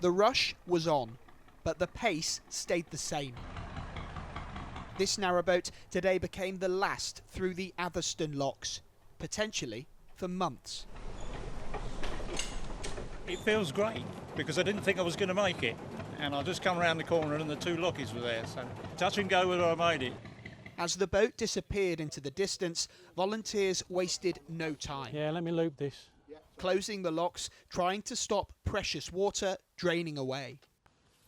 The rush was on, but the pace stayed the same. This narrowboat today became the last through the Atherstone locks, potentially for months. It feels great because I didn't think I was going to make it, and I just come around the corner and the two lockies were there, so touch and go whether I made it. As the boat disappeared into the distance, volunteers wasted no time. Yeah, let me loop this. Closing the locks, trying to stop precious water draining away.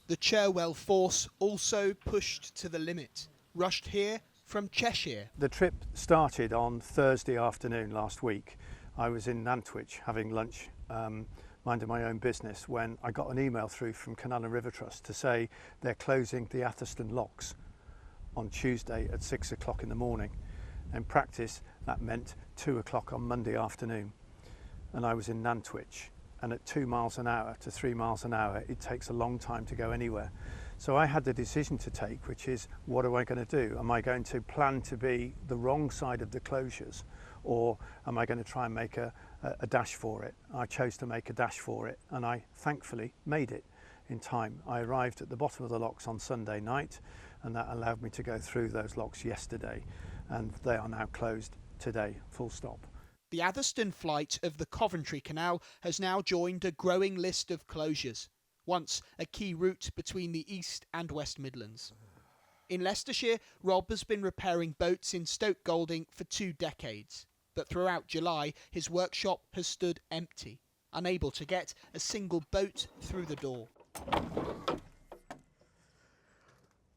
The Cherwell force also pushed to the limit, rushed here from Cheshire. The trip started on Thursday afternoon last week. I was in Nantwich having lunch, minding my own business, when I got an email through from Canal River Trust to say they're closing the Atherstone locks on Tuesday at 6 o'clock in the morning. In practice, that meant 2 o'clock on Monday afternoon. And I was in Nantwich, and at 2 miles an hour to 3 miles an hour, it takes a long time to go anywhere. So I had the decision to take, which is, what am I going to do? Am I going to plan to be the wrong side of the closures, or am I going to try and make a dash for it? I chose to make a dash for it, and I thankfully made it in time. I arrived at the bottom of the locks on Sunday night, and that allowed me to go through those locks yesterday, and they are now closed today, full stop. The Atherstone flight of the Coventry Canal has now joined a growing list of closures, once a key route between the East and West Midlands. In Leicestershire, Rob has been repairing boats in Stoke Golding for 2 decades, but throughout July his workshop has stood empty, unable to get a single boat through the door.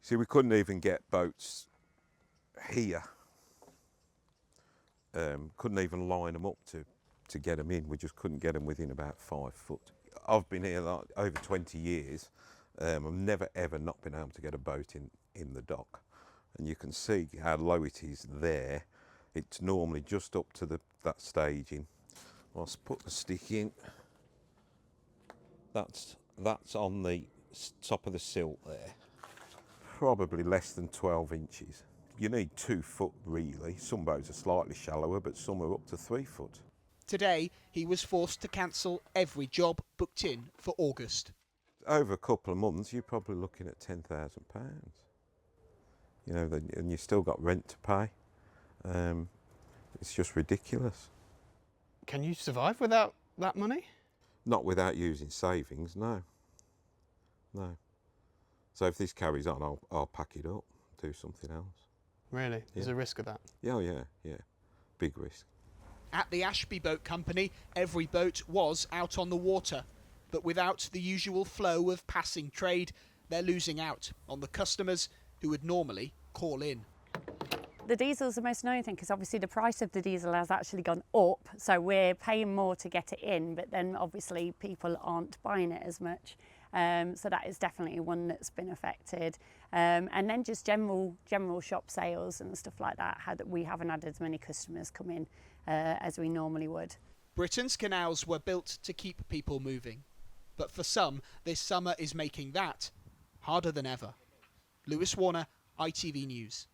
See, we couldn't even get boats here. Couldn't even line them up to get them in. We just couldn't get them within about 5 foot. I've been here like over 20 years. I've never ever not been able to get a boat in the dock. And you can see how low it is there. It's normally just up to that staging. I'll put the stick in. That's on the top of the silt there. Probably less than 12 inches. You need 2 foot really. Some boats are slightly shallower, but some are up to 3 foot. Today, he was forced to cancel every job booked in for August. Over a couple of months, you're probably looking at £10,000. You know, and you've still got rent to pay. It's just ridiculous. Can you survive without that money? Not without using savings, no. No. So if this carries on, I'll pack it up, do something else. Really? Yeah. There's a risk of that? Yeah. Big risk. At the Ashby Boat Company, every boat was out on the water, but without the usual flow of passing trade, they're losing out on the customers who would normally call in. The diesel's the most annoying thing because obviously the price of the diesel has actually gone up, so we're paying more to get it in, but then obviously people aren't buying it as much. So that is definitely one that's been affected. And then just general shop sales and stuff like that. We haven't had as many customers come in as we normally would. Britain's canals were built to keep people moving, but for some, this summer is making that harder than ever. Lewis Warner, ITV News.